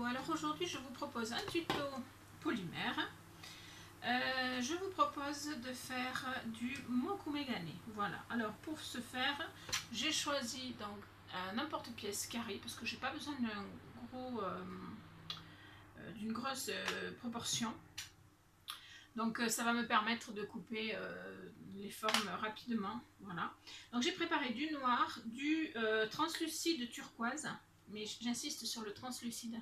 alors aujourd'hui je vous propose un tuto polymère. Je vous propose de faire du mokumegane. Voilà, alors pour ce faire, j'ai choisi donc n'importe pièce carrée parce que j'ai pas besoin d'une grosse proportion. Donc ça va me permettre de couper les formes rapidement. Voilà. Donc j'ai préparé du noir, du translucide turquoise, mais j'insiste sur le translucide,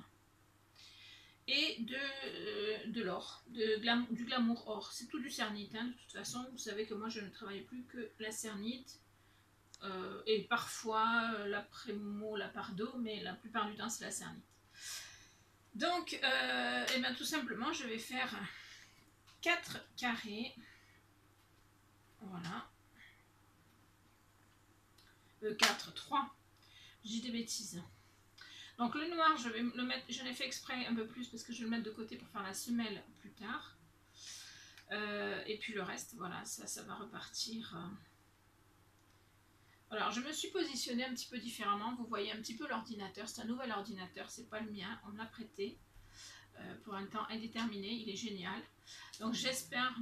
et de l'or, du glamour or. C'est tout du cernite, hein. De toute façon, vous savez que moi je ne travaille plus que la cernite, et parfois la Prémo, la Pardo, mais la plupart du temps c'est la cernite. Donc, et bien tout simplement, je vais faire 4 carrés. Voilà. 4, 3. J'ai des bêtises. Donc le noir, je vais le mettre, je l'ai fait exprès un peu plus parce que je vais le mettre de côté pour faire la semelle plus tard. Et puis le reste, voilà, ça va repartir. Alors je me suis positionnée un petit peu différemment. Vous voyez un petit peu l'ordinateur. C'est un nouvel ordinateur, c'est pas le mien. On me l'a prêté pour un temps indéterminé. Il est génial. Donc j'espère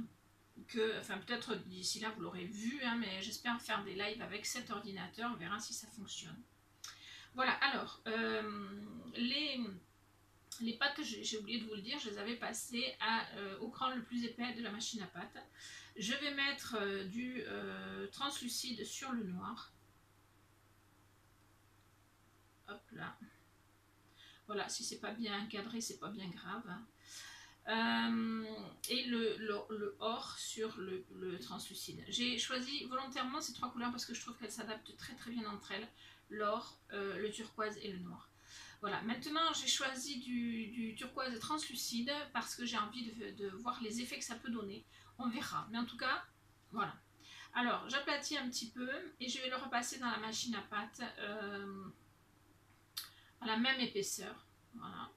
que, enfin peut-être d'ici là vous l'aurez vu, hein, mais j'espère faire des lives avec cet ordinateur. On verra si ça fonctionne. Voilà, alors les pâtes, j'ai oublié de vous le dire, je les avais passées au cran le plus épais de la machine à pâte. Je vais mettre du translucide sur le noir. Hop là. Voilà, si c'est pas bien encadré, c'est pas bien grave. Et le or sur le translucide. J'ai choisi volontairement ces 3 couleurs parce que je trouve qu'elles s'adaptent très très bien entre elles. L'or, le turquoise et le noir. Voilà, maintenant j'ai choisi du turquoise translucide parce que j'ai envie de voir les effets que ça peut donner. On verra, mais en tout cas, voilà. Alors, j'aplatis un petit peu et je vais le repasser dans la machine à pâte à la même épaisseur. Voilà.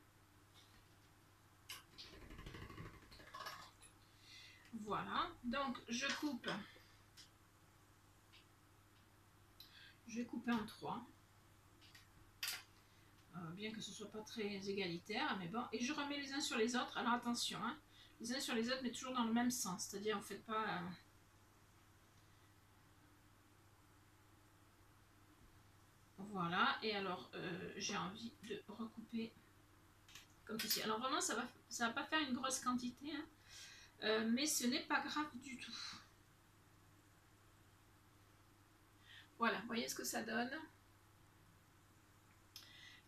Voilà, donc je vais couper en 3. Bien que ce soit pas très égalitaire, mais bon, et je remets les uns sur les autres. Alors attention, hein, les uns sur les autres, mais toujours dans le même sens, c'est-à-dire on ne fait pas voilà. Et alors j'ai envie de recouper comme ceci. Alors vraiment ça va pas faire une grosse quantité, hein, mais ce n'est pas grave du tout. Voilà, voyez ce que ça donne.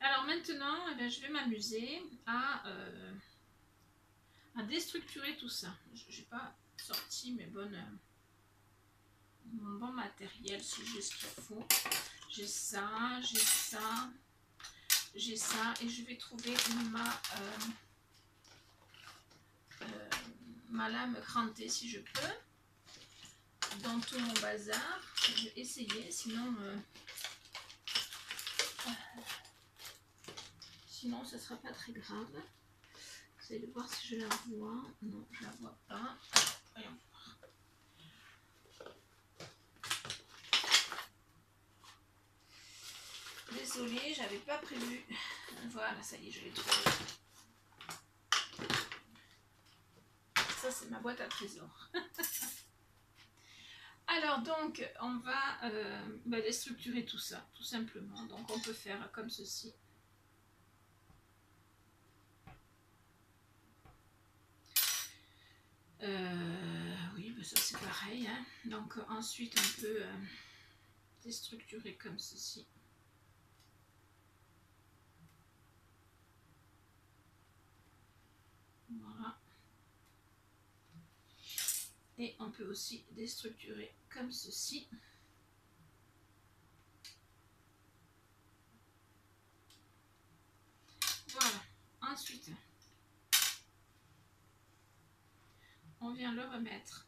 Alors maintenant, eh bien, je vais m'amuser à déstructurer tout ça. Je n'ai pas sorti mon bon matériel, si j'ai ce qu'il faut. J'ai ça, et je vais trouver ma lame crantée si je peux dans tout mon bazar. Je vais essayer, sinon ce sera pas très grave. J'essaie de voir si je la vois. Non, je la vois pas. Voyons voir. Désolée, j'avais pas prévu. Voilà, ça y est, je l'ai trouvé. Ça, c'est ma boîte à trésors. Alors, donc, on va déstructurer tout ça, tout simplement. Donc, on peut faire comme ceci. Oui, ben ça c'est pareil, hein. Donc ensuite on peut déstructurer comme ceci. Voilà. Et on peut aussi déstructurer comme ceci. Voilà. Ensuite, on vient le remettre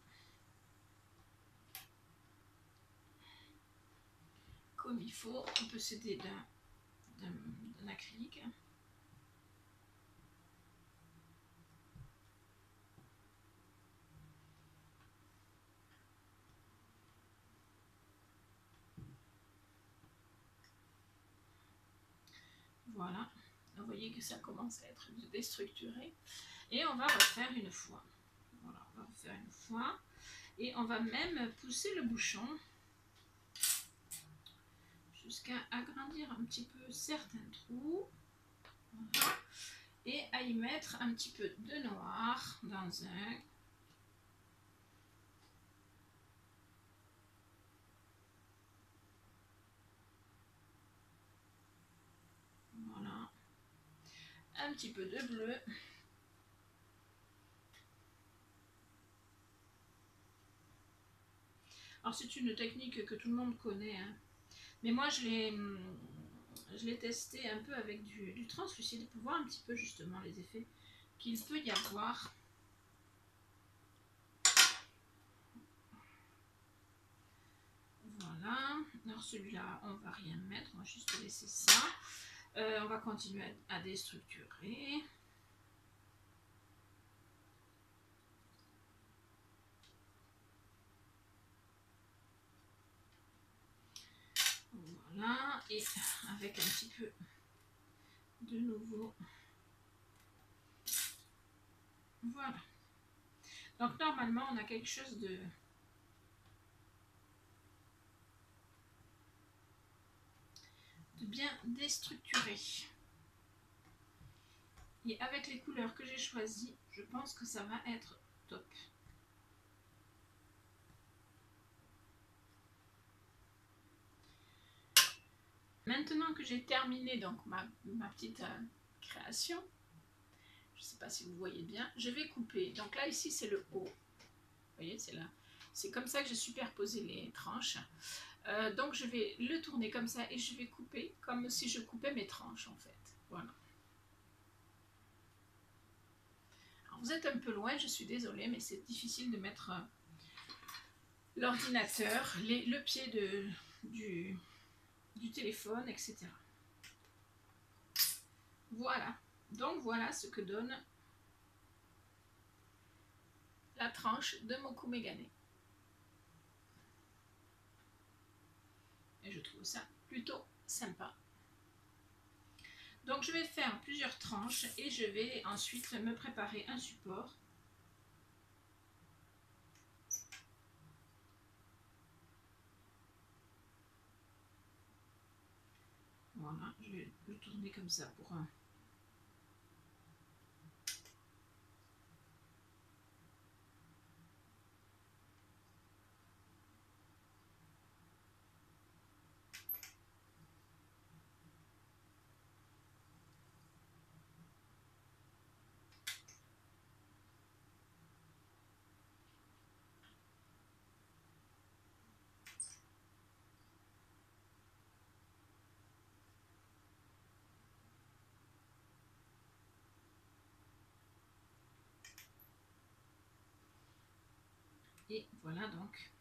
comme il faut. On peut s'aider d'un acrylique. Voilà. vous voyez que ça commence à être déstructuré. Et on va refaire une fois. Voilà, on va refaire une fois. Et on va même pousser le bouchon jusqu'à agrandir un petit peu certains trous. Voilà. Et à y mettre un petit peu de noir dans un. Voilà. Un petit peu de bleu. Alors c'est une technique que tout le monde connaît, hein. Mais moi je l'ai testé un peu avec du translucide pour voir un petit peu justement les effets qu'il peut y avoir. Voilà, alors celui-là on va rien mettre, on va juste laisser ça. On va continuer à déstructurer. Voilà, et avec un petit peu de nouveau. Voilà. Donc normalement on a quelque chose de bien déstructuré. Et avec les couleurs que j'ai choisies, je pense que ça va être top. Maintenant que j'ai terminé donc ma petite création, je ne sais pas si vous voyez bien, je vais couper. Donc là ici c'est le haut. Vous voyez, c'est là. C'est comme ça que j'ai superposé les tranches. Donc je vais le tourner comme ça et je vais couper comme si je coupais mes tranches en fait. Voilà. Alors, vous êtes un peu loin, je suis désolée, mais c'est difficile de mettre l'ordinateur, le pied du téléphone, etc. Voilà. Donc voilà ce que donne la tranche de Mokumegane. Et je trouve ça plutôt sympa. Donc je vais faire plusieurs tranches et je vais ensuite me préparer un support. Voilà, je vais le tourner comme ça pour un. Et voilà donc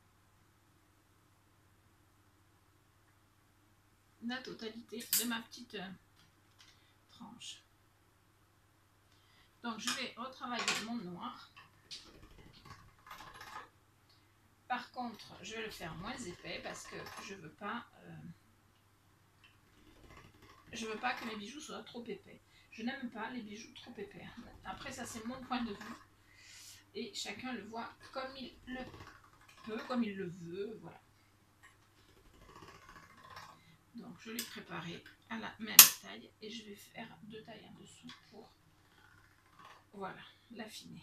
la totalité de ma petite tranche. Donc je vais retravailler mon noir. Par contre, je vais le faire moins épais parce que je veux pas que mes bijoux soient trop épais. Je n'aime pas les bijoux trop épais. Après ça c'est mon point de vue et chacun le voit comme il le peut, comme il le veut, voilà. Donc je l'ai préparé à la même taille et je vais faire 2 tailles en dessous pour, voilà, l'affiner.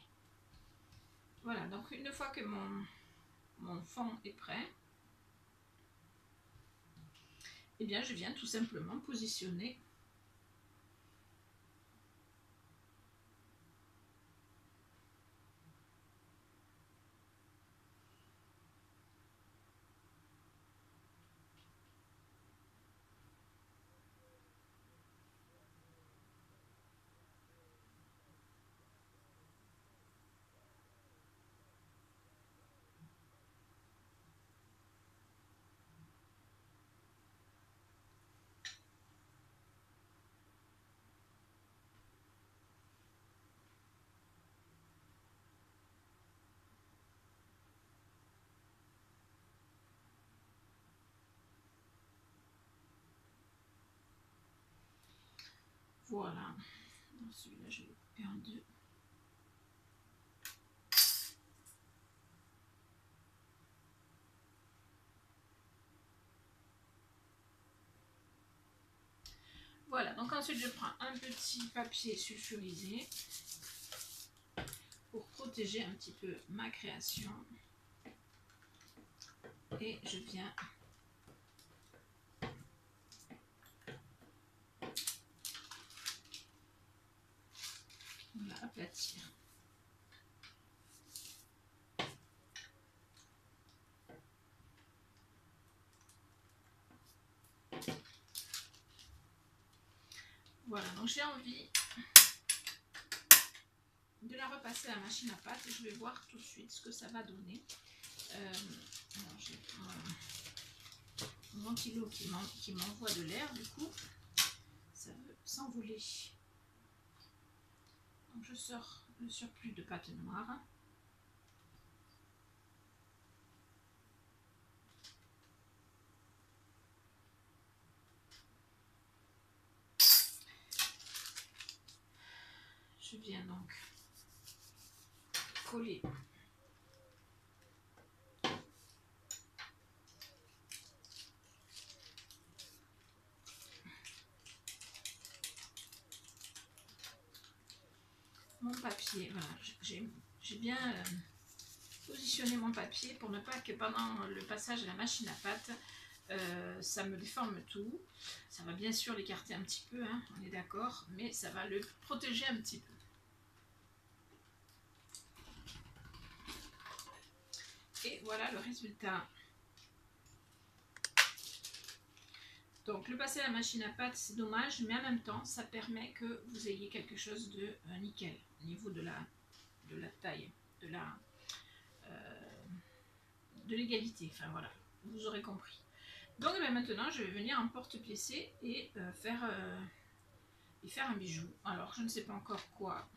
Voilà, donc une fois que mon fond est prêt, eh bien je viens tout simplement positionner Voilà. Celui-là, je vais le couper en deux. Voilà, donc ensuite je prends un petit papier sulfurisé pour protéger un petit peu ma création. Et je viens aplatir. Voilà, donc j'ai envie de la repasser à la machine à pâte et je vais voir tout de suite ce que ça va donner. Alors j'ai mon ventilo qui m'envoie de l'air, du coup ça veut s'envoler. Donc je sors le surplus de pâte noire. Je viens donc coller mon papier. Voilà, j'ai bien positionné mon papier pour ne pas que pendant le passage à la machine à pâte, ça me déforme tout. Ça va bien sûr l'écarter un petit peu, hein, on est d'accord, mais ça va le protéger un petit peu. Et voilà le résultat. Donc le passer à la machine à pâte, c'est dommage, mais en même temps, ça permet que vous ayez quelque chose de nickel au niveau de la taille, de l'égalité. Enfin voilà, vous aurez compris. Donc maintenant, je vais venir en porte-piécé et faire un bijou. Alors, je ne sais pas encore quoi.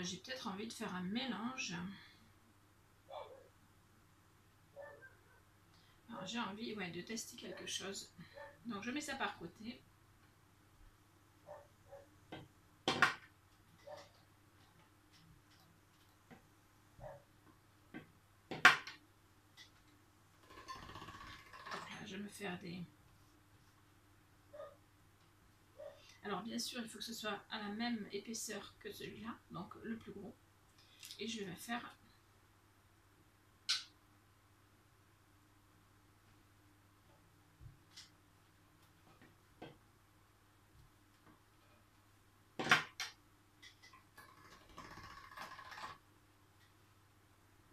J'ai peut-être envie de faire un mélange. Alors, j'ai envie de tester quelque chose. Donc, je mets ça par côté. Là, je vais me faire des... Alors, bien sûr, il faut que ce soit à la même épaisseur que celui-là, donc le plus gros. Et je vais faire...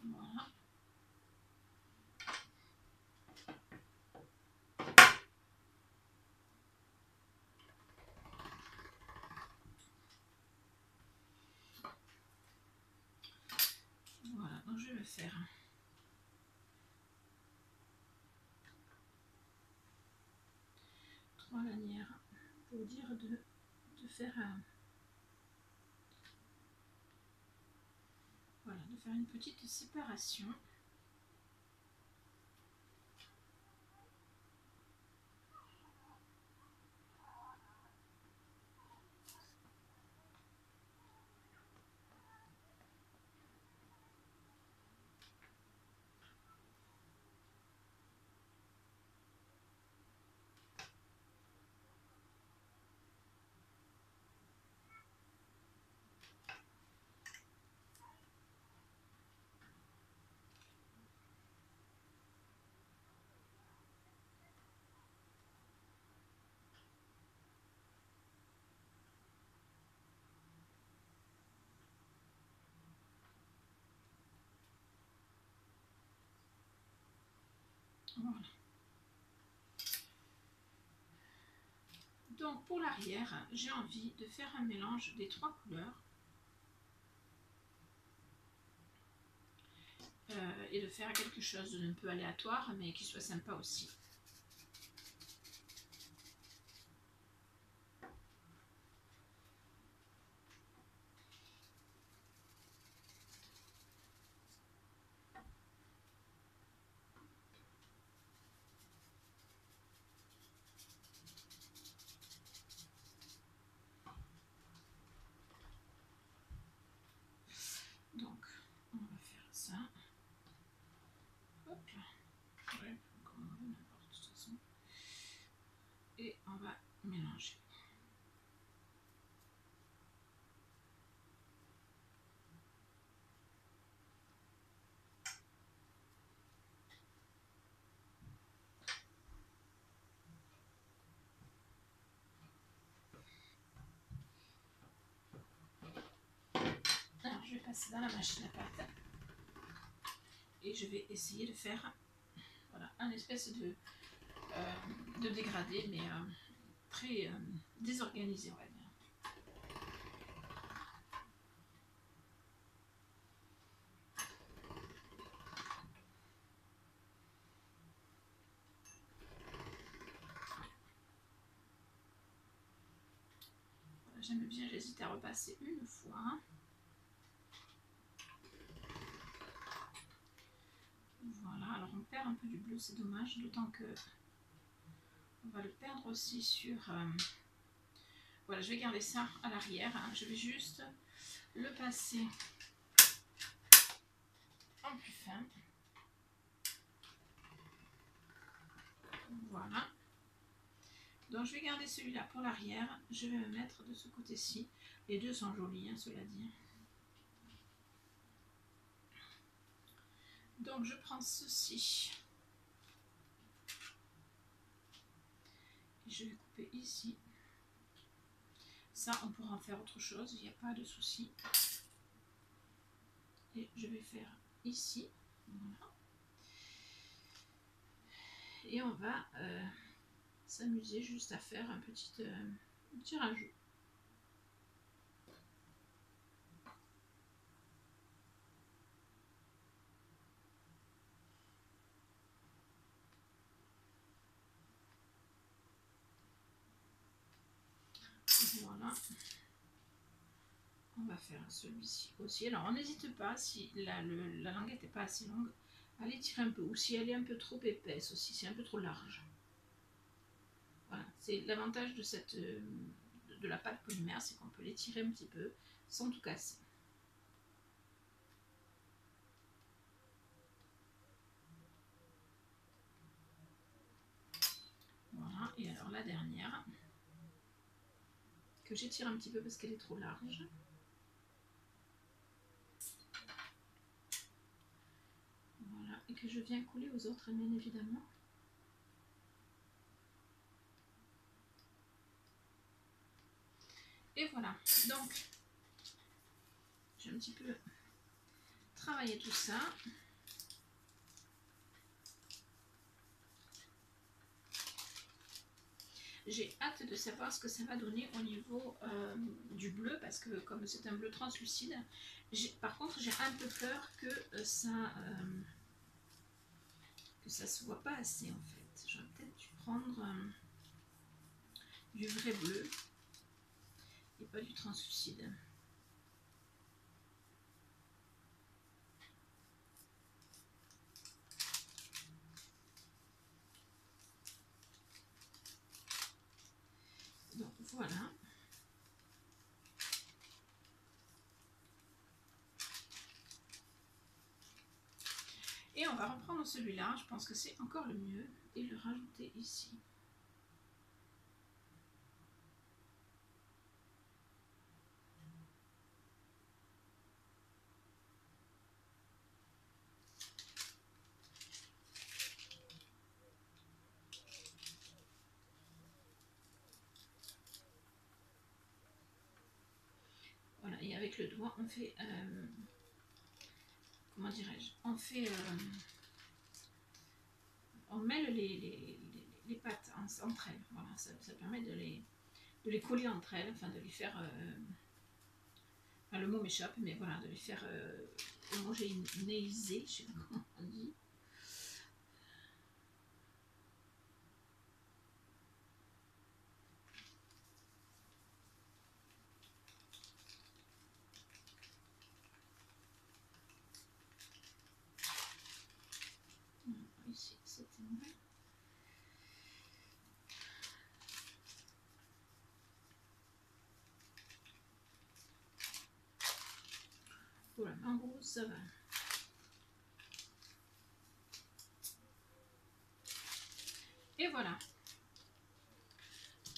Voilà. Voilà, donc je vais faire... trois lanières pour dire de faire un... Voilà, de faire une petite séparation. Voilà. Donc pour l'arrière, j'ai envie de faire un mélange des trois couleurs et de faire quelque chose d'un peu aléatoire mais qui soit sympa aussi. passer dans la machine à pâte. Et je vais essayer de faire voilà, un espèce de dégradé, mais très désorganisé, on va dire. J'aime bien, j'hésite à repasser une fois. Voilà, alors on perd un peu du bleu, c'est dommage, d'autant que on va le perdre aussi sur... voilà, je vais garder ça à l'arrière, hein. Je vais juste le passer en plus fin. Voilà. Donc je vais garder celui-là pour l'arrière, je vais me mettre de ce côté-ci. Les deux sont jolis, hein, cela dit. Donc je prends ceci. Et je vais couper ici. Ça, on pourra en faire autre chose, il n'y a pas de souci. Et je vais faire ici. Voilà. Et on va s'amuser juste à faire un petit rajout. Voilà. On va faire celui-ci aussi. Alors on n'hésite pas, si la languette n'est pas assez longue, à l'étirer un peu. Ou si elle est un peu trop épaisse aussi, c'est un peu trop large. Voilà, c'est l'avantage de la pâte polymère, c'est qu'on peut l'étirer un petit peu sans tout casser. Voilà, et alors la dernière, que j'étire un petit peu parce qu'elle est trop large. Voilà, et que je viens coller aux autres, bien évidemment. Et voilà, donc j'ai un petit peu travaillé tout ça. J'ai hâte de savoir ce que ça va donner au niveau du bleu, parce que comme c'est un bleu translucide, par contre j'ai un peu peur que ça se voit pas assez en fait. J'aurais peut-être dû prendre du vrai bleu et pas du translucide. Donc voilà. Et on va reprendre celui-là, je pense que c'est encore le mieux, et le rajouter ici. Voilà, et avec le doigt, on fait... comment dirais-je? On fait... on mêle les pâtes entre elles. Voilà, ça permet de les coller entre elles, enfin de les faire... enfin, le mot m'échappe, mais voilà, de les faire homogénéiser, je sais pas comment on dit. Ici, c'était bon. Voilà, en gros, ça va. Et voilà.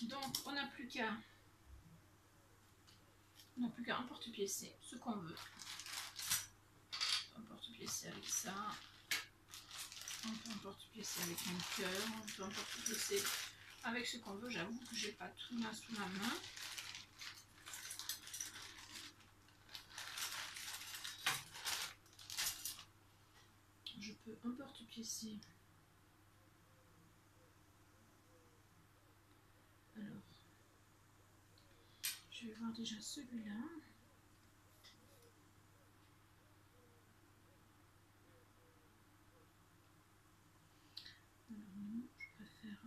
Donc, on n'a plus qu'à emporte-piécer ce qu'on veut. On peut emporte-piécer avec ça. On peut emporte-piécer avec un cœur. On peut emporte-piécer avec ce qu'on veut. J'avoue que j'ai pas tout là sous la main. piécer. Alors, je vais voir déjà celui-là. Alors non, je préfère...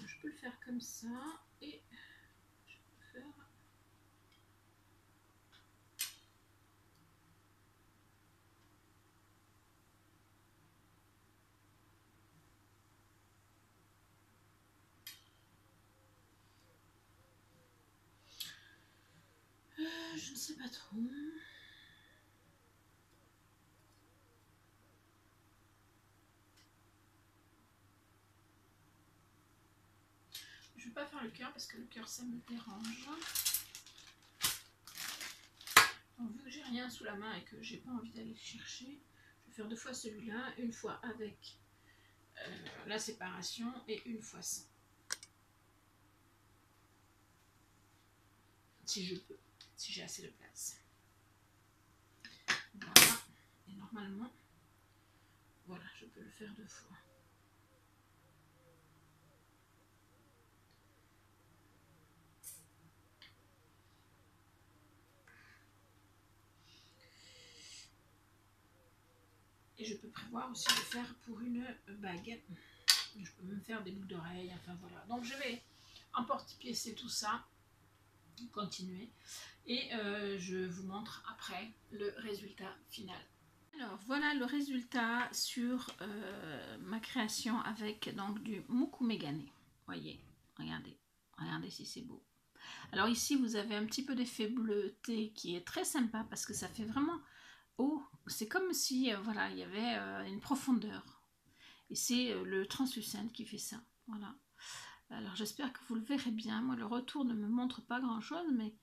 Je peux le faire comme ça et je peux faire... je ne sais pas trop. Je ne vais pas faire le cœur parce que le cœur ça me dérange. Donc, vu que j'ai rien sous la main et que j'ai pas envie d'aller le chercher, je vais faire 2 fois celui-là, une fois avec la séparation et une fois sans. Si je peux, si j'ai assez de place. Voilà, et normalement, voilà, je peux le faire 2 fois. Et je peux prévoir aussi de faire pour une bague. Je peux même faire des boucles d'oreilles, enfin voilà. Donc je vais emporte-piécer tout ça, continuer. Et je vous montre après le résultat final. Alors voilà le résultat sur ma création avec donc du Mokumegane. Voyez, regardez, regardez si c'est beau. Alors ici vous avez un petit peu d'effet bleuté qui est très sympa parce que ça fait vraiment haut. C'est comme si voilà, il y avait une profondeur. Et c'est le translucent qui fait ça. Voilà. Alors j'espère que vous le verrez bien. Moi le retour ne me montre pas grand chose, mais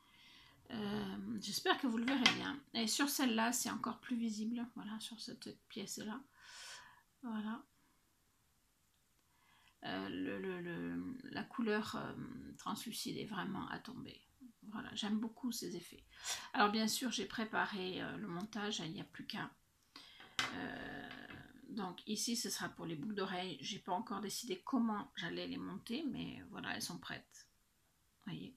j'espère que vous le verrez bien. Et sur celle-là, c'est encore plus visible. Voilà, sur cette pièce-là. Voilà. La couleur translucide est vraiment à tomber. Voilà, j'aime beaucoup ces effets. Alors bien sûr, j'ai préparé le montage, il n'y a plus qu'à. Donc ici, ce sera pour les boucles d'oreilles. J'ai pas encore décidé comment j'allais les monter, mais voilà, elles sont prêtes. Voyez.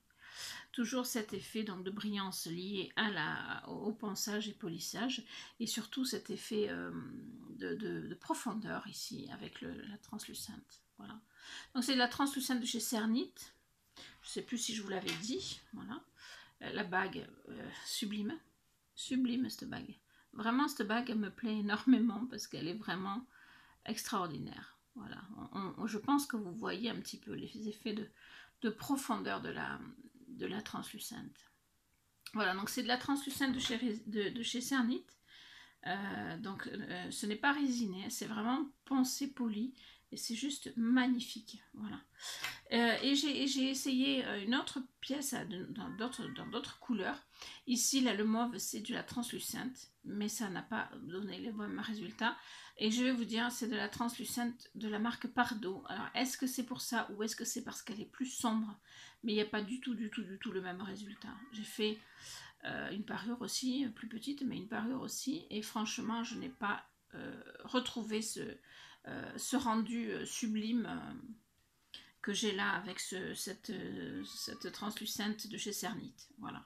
Toujours cet effet donc de brillance lié au ponçage et polissage, et surtout cet effet de profondeur ici avec la translucente. Voilà. Donc c'est de la translucente de chez Cernit. Je ne sais plus si je vous l'avais dit. Voilà. La bague sublime. Sublime cette bague. Vraiment cette bague me plaît énormément parce qu'elle est vraiment extraordinaire. Voilà. Je pense que vous voyez un petit peu les effets de profondeur de la translucente. Voilà, donc c'est de la translucente de chez Cernit. Donc ce n'est pas résiné, c'est vraiment poncé poli et c'est juste magnifique. Voilà. Et j'ai essayé une autre pièce dans d'autres couleurs. Ici, là, le mauve, c'est de la translucente, mais ça n'a pas donné le même résultat. Et je vais vous dire, c'est de la translucente de la marque Pardo. Alors, est-ce que c'est pour ça ou est-ce que c'est parce qu'elle est plus sombre? Mais il n'y a pas du tout le même résultat. J'ai fait une parure aussi, plus petite, mais une parure aussi. Et franchement, je n'ai pas retrouvé ce rendu sublime que j'ai là avec cette translucente de chez Cernit. Voilà.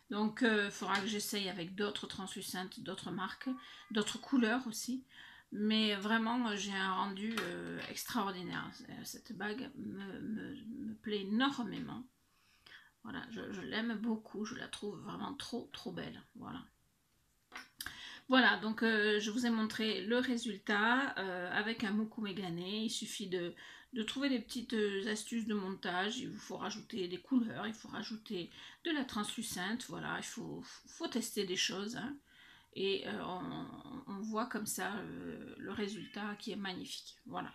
Donc, il faudra que j'essaye avec d'autres translucentes, d'autres marques, d'autres couleurs aussi. Mais vraiment, j'ai un rendu extraordinaire. Cette bague me plaît énormément. Voilà, je l'aime beaucoup. Je la trouve vraiment trop belle. Voilà. Voilà, donc je vous ai montré le résultat avec un Mokumegane. Il suffit de trouver des petites astuces de montage. Il vous faut rajouter des couleurs, il faut rajouter de la translucente. Voilà, il faut tester des choses. Hein. Et on voit comme ça le résultat qui est magnifique. Voilà.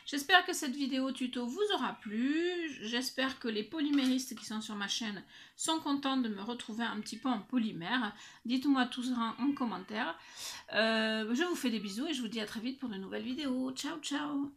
J'espère que cette vidéo tuto vous aura plu. J'espère que les polyméristes qui sont sur ma chaîne sont contents de me retrouver un petit peu en polymère. Dites-moi tout ça en commentaire. Je vous fais des bisous et je vous dis à très vite pour de nouvelles vidéos. Ciao, ciao!